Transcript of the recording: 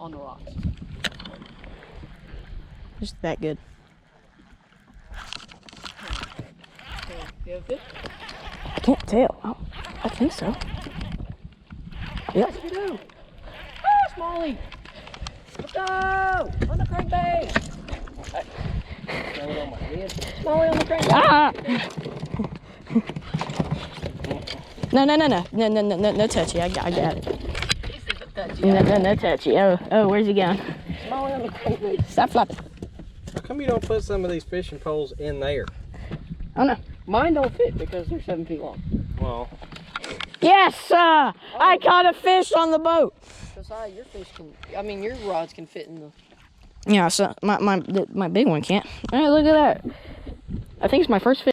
on the rocks. Just that good. You have a fish? I can't tell. Oh, I think so. Yep. Yes, you do. Ah, Smalley. Let's go! On the crankbait! Throw it on my head. Smalley on the crankbait. Ah! No touchy. I got it. No touchy. Oh, where's he going? Smalley on the crankbait. Stop flopping. How come you don't put some of these fishing poles in there? Oh no. Mine don't fit because they're 7 feet long. Well, Yes, I caught a fish on the boat. Besides, your fish can, I mean, your rods can fit in the... Yeah, so my big one can't. Hey, look at that. I think it's my first fish.